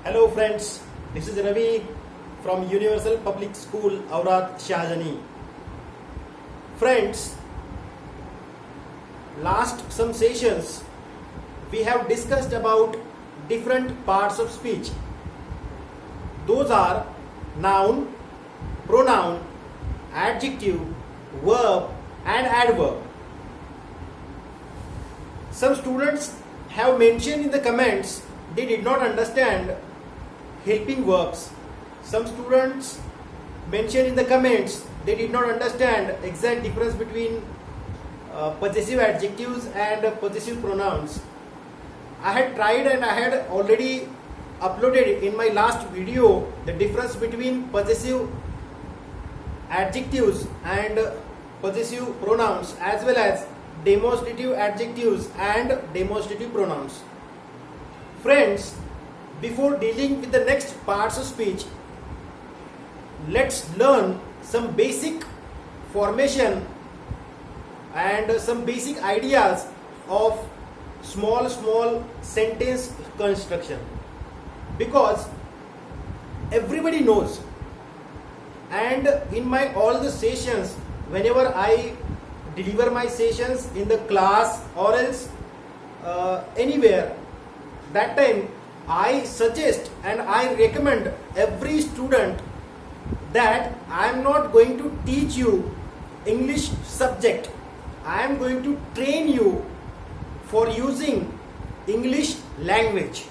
Hello friends, this is Ravi from Universal Public School, Aurad Shahjani. Friends, last some sessions we have discussed about different parts of speech. Those are noun, pronoun, adjective, verb and adverb. Some students have mentioned in the comments they did not understand helping verbs. Some students mentioned in the comments they did not understand exact difference between possessive adjectives and possessive pronouns. I had tried and I had already uploaded in my last video the difference between possessive adjectives and possessive pronouns, as well as demonstrative adjectives and demonstrative pronouns. Friends, before dealing with the next parts of speech, let's learn some basic formation and some basic ideas of small sentence construction, because everybody knows, and in my all the sessions, whenever I deliver my sessions in the class or else anywhere, that time I suggest and I recommend every student that I am not going to teach you English subject. I am going to train you for using English language.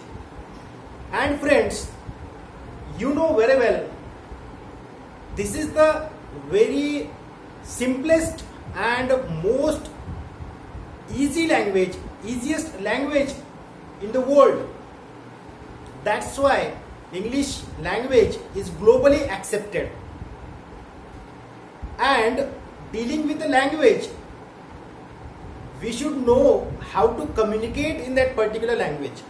And friends, you know very well, this is the very simplest and most easiest language in the world. That's why English language is globally accepted. And dealing with the language, we should know how to communicate in that particular language.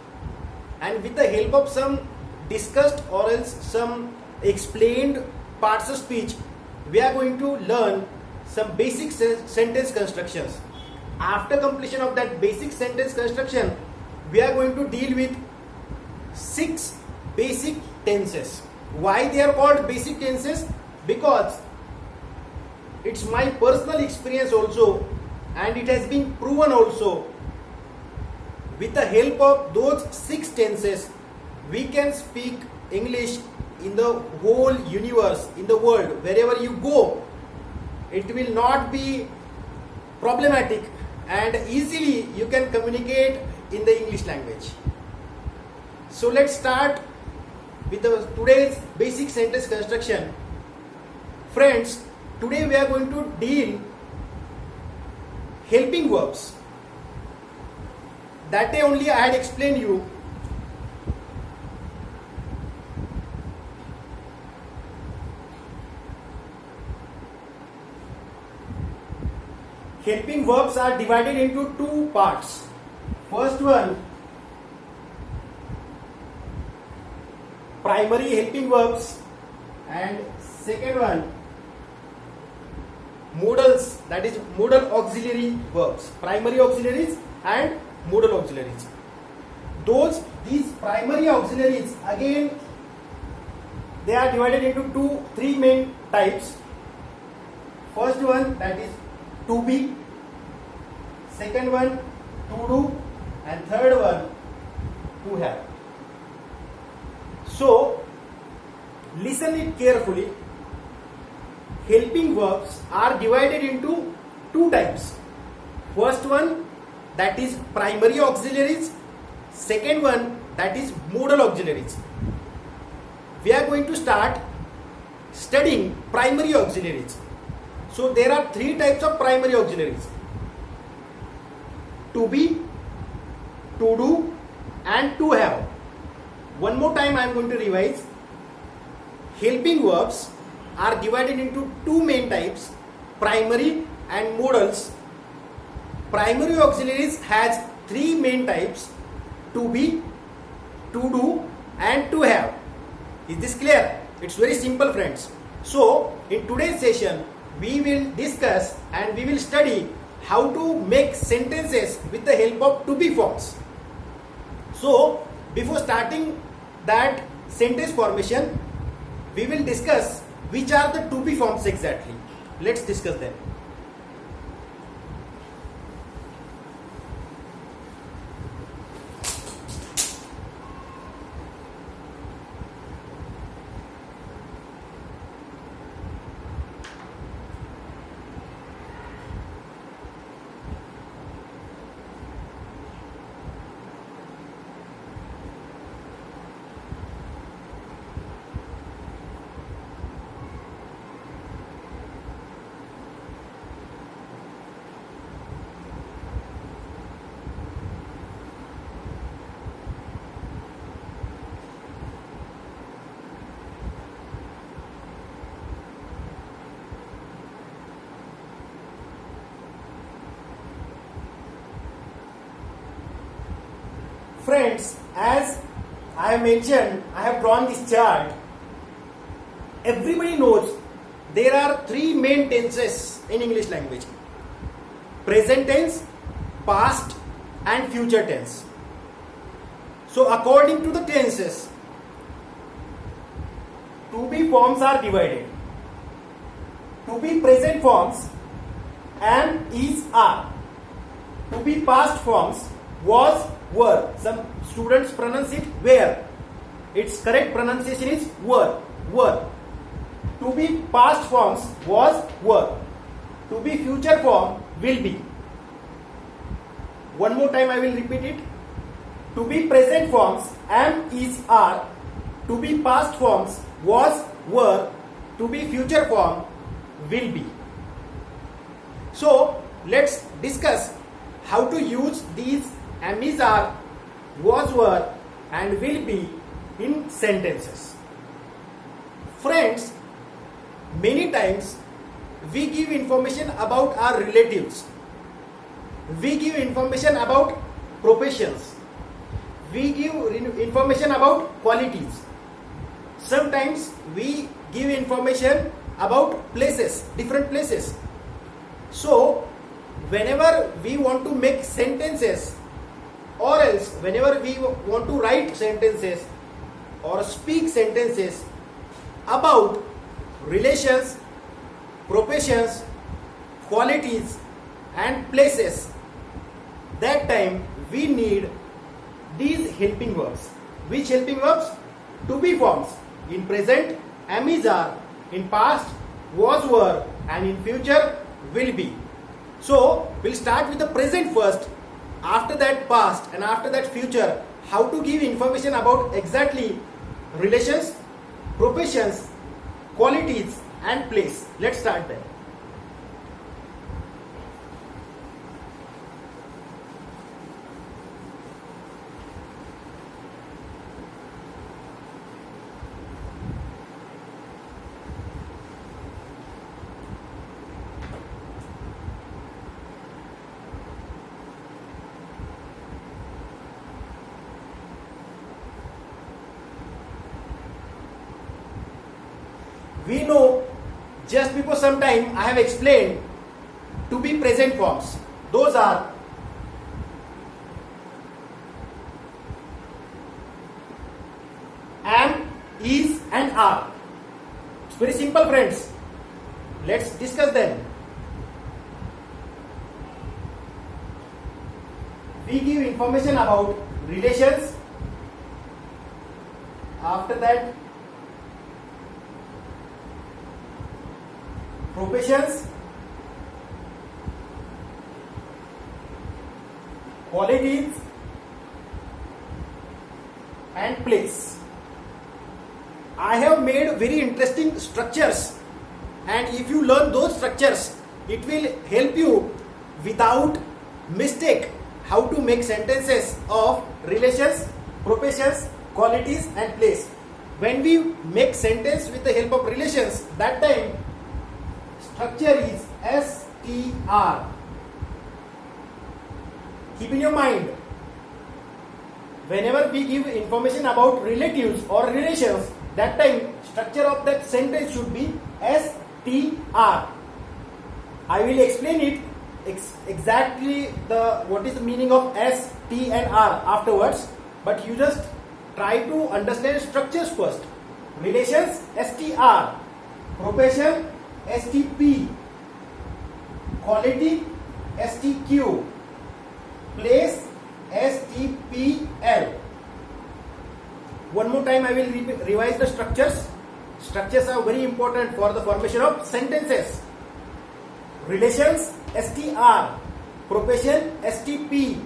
And with the help of some discussed or else some explained parts of speech, we are going to learn some basic sentence constructions. After completion of that basic sentence construction, we are going to deal with 6 basic tenses. Why they are called basic tenses? Because it's my personal experience also, and it has been proven also. With the help of those 6 tenses, we can speak English in the whole universe, in the world. Wherever you go, it will not be problematic, and easily you can communicate in the English language. So let's start with today's basic sentence construction. Friends, today we are going to deal helping verbs. That day only I had explained you helping verbs are divided into 2 parts. First one, primary helping verbs, and second one, modals, that is modal auxiliary verbs. Primary auxiliaries and modal auxiliaries. These primary auxiliaries, again they are divided into 3 main types. First one, that is to be, second one to do, and third one to have. So listen it carefully. Helping verbs are divided into 2 types. First one, that is primary auxiliaries. Second one, that is modal auxiliaries. We are going to start studying primary auxiliaries. So there are 3 types of primary auxiliaries: to be, to do and to have. One more time I am going to revise. Helping verbs are divided into 2 main types: primary and modals. Primary auxiliaries has 3 main types: to be, to do and to have. Is this clear? It's very simple, friends. So in today's session we will discuss and we will study how to make sentences with the help of to be forms. So before starting that, sentence formation, we will discuss which are the to be forms exactly. Let's discuss them. Friends, as I have mentioned, I have drawn this chart. Everybody knows there are three main tenses in English language: present tense, past and future tense. So according to the tenses, to be forms are divided. To be present forms, am, is, are. To be past forms, was, were. Some students pronounce it were. Its correct pronunciation is were. Were. To be past forms, was, were. To be future form, will be. One more time I will repeat it. To be present forms, am, is, are. To be past forms, was, were. To be future form, will be. So let's discuss how to use these am, is, are, was, were and will be in sentences. Friends, many times we give information about our relatives. We give information about professions. We give information about qualities. Sometimes we give information about places, different places. So whenever we want to make sentences, or else whenever we want to write sentences or speak sentences about relations, professions, qualities and places, that time we need these helping verbs. Which helping verbs? To be forms. In present, am, is, are. In past, was, were. And in future, will be. So we'll start with the present first, after that past, and after that future. How to give information about exactly relations, professions, qualities and place. Let's start there. We know just before some time I have explained to be present forms. Those are am, is and are. It's very simple, friends. Let's discuss them. We give information about relations. After that, professions, qualities and place. I have made very interesting structures, and if you learn those structures, it will help you without mistake how to make sentences of relations, professions, qualities and place. When we make sentence with the help of relations, that time structure is STR. Keep in your mind, whenever we give information about relatives or relations, that time structure of that sentence should be STR. I will explain it exactly what is the meaning of S, T and R afterwards, but you just try to understand structures first. Relations STR, profession STP, quality STQ, place STPL. One more time I will revise the structures. Structures are very important for the formation of sentences. Relations STR, profession STP,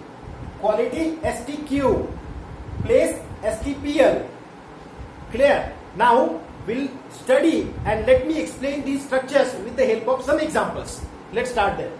quality STQ, place STPL. Clear? Now we'll study and let me explain these structures with the help of some examples. Let's start there.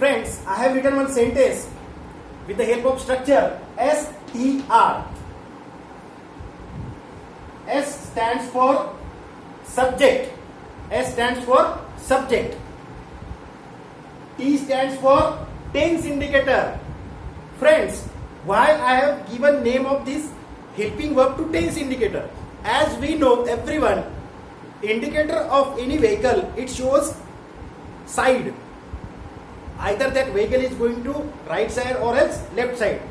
Friends, I have written one sentence with the help of structure STR. S stands for subject. S stands for subject. T stands for tense indicator. Friends, why I have given name of this helping verb to tense indicator? As we know, everyone, indicator of any vehicle, it shows side. Either that vehicle is going to right side or else left side.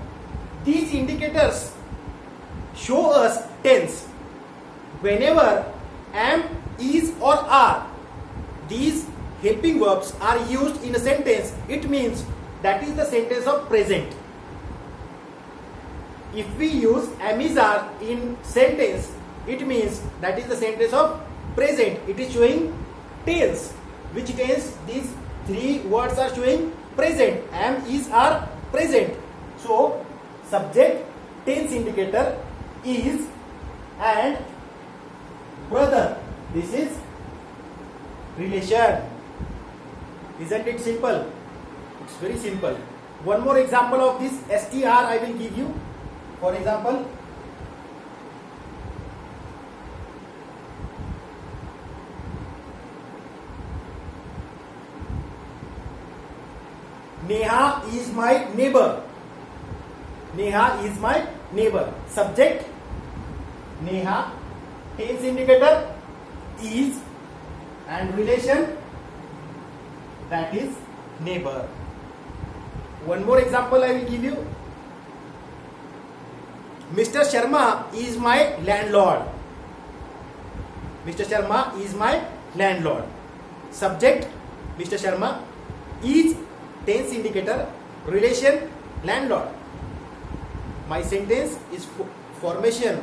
These indicators show us tense. Whenever am, is or are, these helping verbs are used in a sentence, it means that is the sentence of present. If we use am, is, are in sentence, it means that is the sentence of present. It is showing tense. Which tense? These three words are showing present. Am, is, are, present. So subject, tense indicator, is, and brother. This is relation. Isn't it simple? It's very simple. One more example of this STR I will give you. For example, Neha is my neighbor. Neha is my neighbor. Subject Neha, tense indicator is, and relation, that is neighbor. One more example I will give you. Mr. Sharma is my landlord. Mr. Sharma is my landlord. Subject Mr. Sharma, is, tense indicator, relation, landlord. My sentence is formation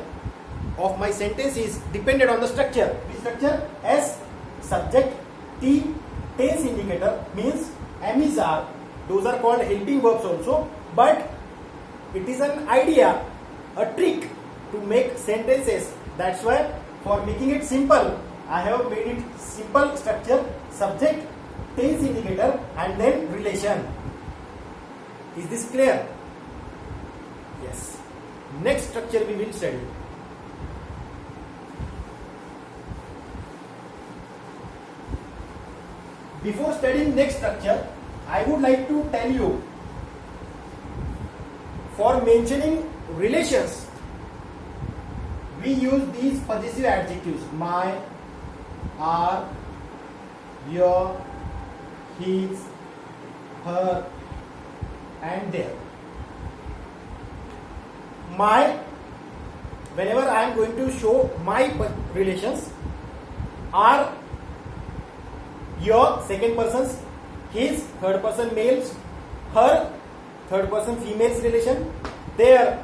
of my sentence is dependent on the structure. Which structure? S, subject, T, tense indicator, means am, is, are. Those are called helping verbs also, but it is an idea, a trick to make sentences. That's why for making it simple, I have made it simple structure: subject, tense indicator, and then relation. Is this clear? Yes. Next structure we will study. Before studying next structure, I would like to tell you, for mentioning relations, we use these possessive adjectives: my, our, your, his, her, and their. My, whenever I am going to show my relations, are, your, second persons, his, third person males, her, third person females relation, their,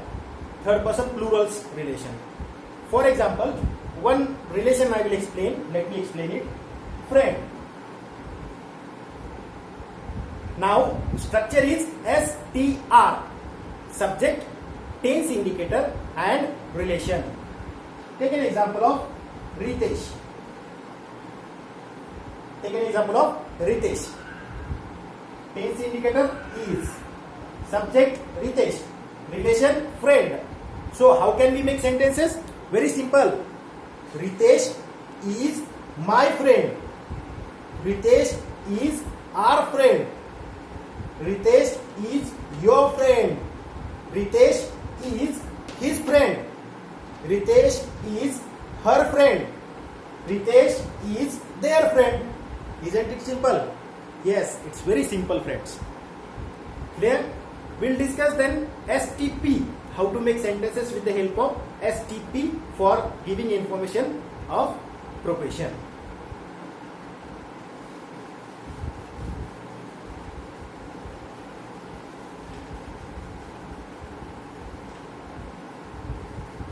third person plurals relation. For example, one relation I will explain. Let me explain it. Friend. Now structure is STR, subject, tense indicator, and relation. Take an example of Ritesh. Take an example of Ritesh. Tense indicator is, subject Ritesh, relation, friend. So how can we make sentences? Very simple. Ritesh is my friend. Ritesh is our friend. Ritesh is your friend. Ritesh is his friend. Ritesh is her friend. Ritesh is their friend. Isn't it simple? Yes, it's very simple, friends. Clear? We'll discuss then STP. How to make sentences with the help of STP for giving information of profession.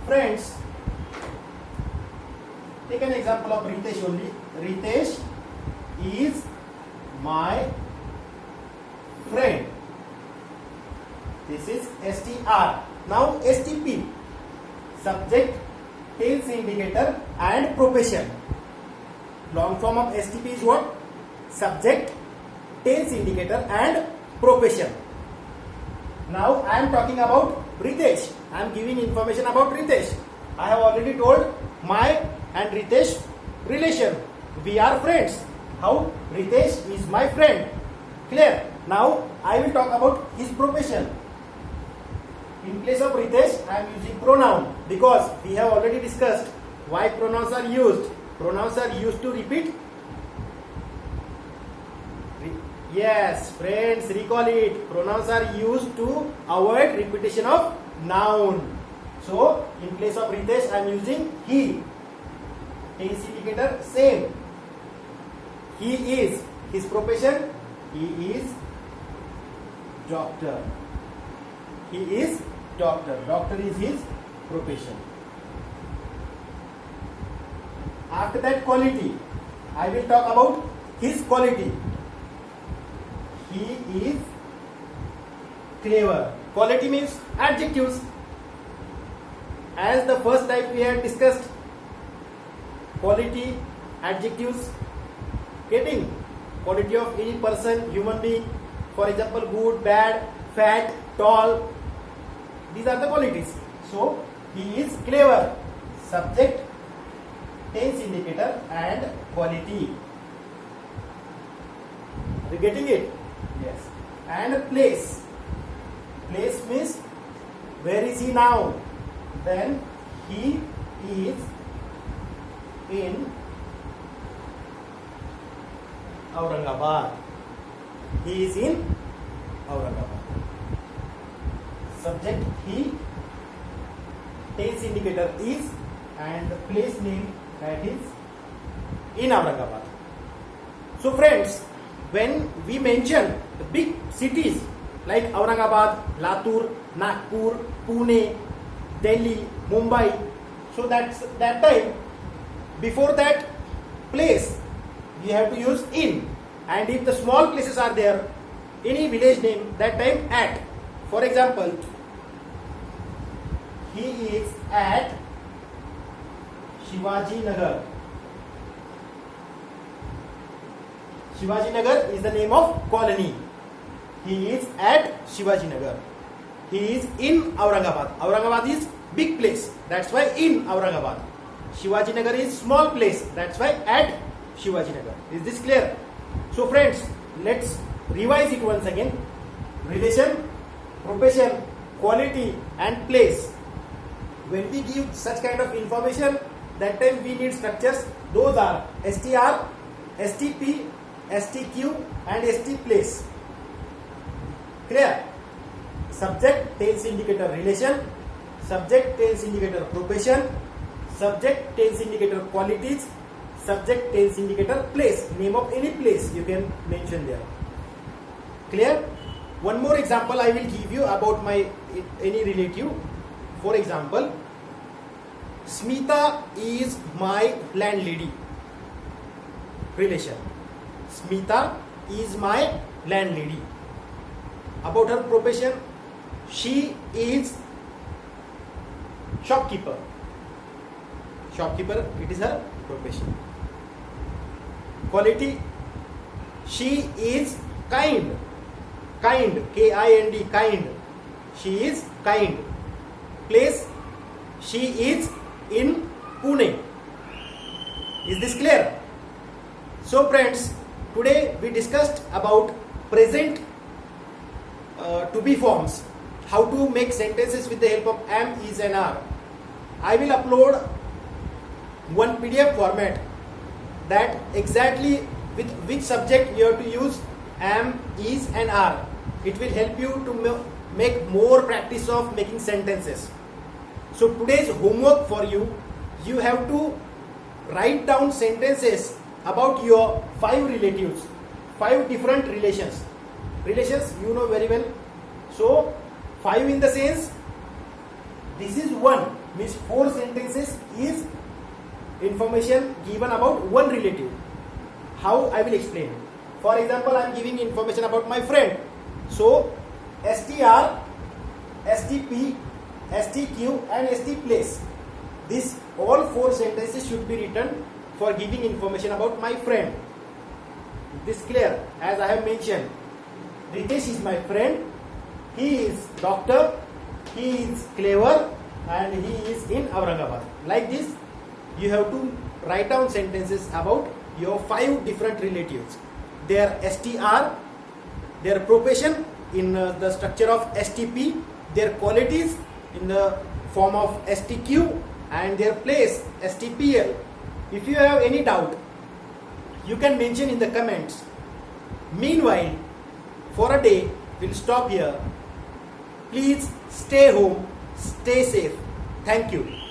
Friends, take an example of Ritesh only. Ritesh is my friend. This is STR. Now STP, subject, tense indicator and profession. Long form of STP is what? Subject, tense indicator and profession. Now I am talking about Ritesh. I am giving information about Ritesh. I have already told my and Ritesh relation. We are friends. How? Ritesh is my friend. Clear? Now I will talk about his profession. In place of Ritesh, I am using pronoun because we have already discussed why pronouns are used. Pronouns are used to repeat. Yes, friends, recall it. Pronouns are used to avoid repetition of noun. So, in place of Ritesh, I am using he. Tense indicator, same. He is. His profession, he is doctor. He is doctor. Doctor is his profession. After that, quality. I will talk about his quality. He is clever. Quality means adjectives. As the first type we had discussed, quality, adjectives, getting quality of any person, human being. For example, good, bad, fat, tall. These are the qualities. So, he is clever. Subject, tense indicator and quality. Are you getting it? Yes. And place. Place means where is he now? Then he is in Aurangabad. He is in Aurangabad. Subject he, tense indicator is, and the place name that is in Aurangabad. So friends, when we mention the big cities like Aurangabad, Latur, Nagpur, Pune, Delhi, Mumbai, so that's that time, before that place we have to use in, and if the small places are there, any village name, that time at. For example, he is at Shivaji Nagar. Shivaji Nagar is the name of colony. He is at Shivaji Nagar. He is in Aurangabad. Aurangabad is big place. That's why in Aurangabad. Shivaji Nagar is small place. That's why at Shivaji Nagar. Is this clear? So friends, let's revise it once again. Relation, profession, quality and place. When we give such kind of information, that time we need structures. Those are STR, STP, STQ and ST place. Clear? Subject, tense indicator relation, subject, tense indicator profession, subject, tense indicator qualities, subject, tense indicator place. Name of any place you can mention there. Clear? One more example I will give you about my any relative. For example, Smita is my landlady. Relation. Smita is my landlady. About her profession, she is shopkeeper. Shopkeeper, it is her profession. Quality, she is kind. Kind, K-I-N-D, kind. she is kind. Place, she is in Pune. Is this clear? So friends, today we discussed about present to be forms, how to make sentences with the help of am, is and are. I will upload one PDF format that exactly with which subject you have to use am, is and are. It will help you to make more practice of making sentences. So today's homework for you, you have to write down sentences about your 5 relatives, 5 different relations. Relations you know very well. So 5 in the sense, this is 1, means 4 sentences is information given about one relative. How I will explain. For example, I am giving information about my friend. So str, stp, stq and stplace. These all 4 sentences should be written for giving information about my friend. This clear? As I have mentioned, Ritesh is my friend. He is doctor. He is clever and he is in Aurangabad. Like this, you have to write down sentences about your 5 different relatives. Their str, their profession in the structure of stp, their qualities in the form of stq and their place stpl. If you have any doubt, you can mention in the comments. Meanwhile, for a day, we'll stop here. Please stay home, stay safe. Thank you.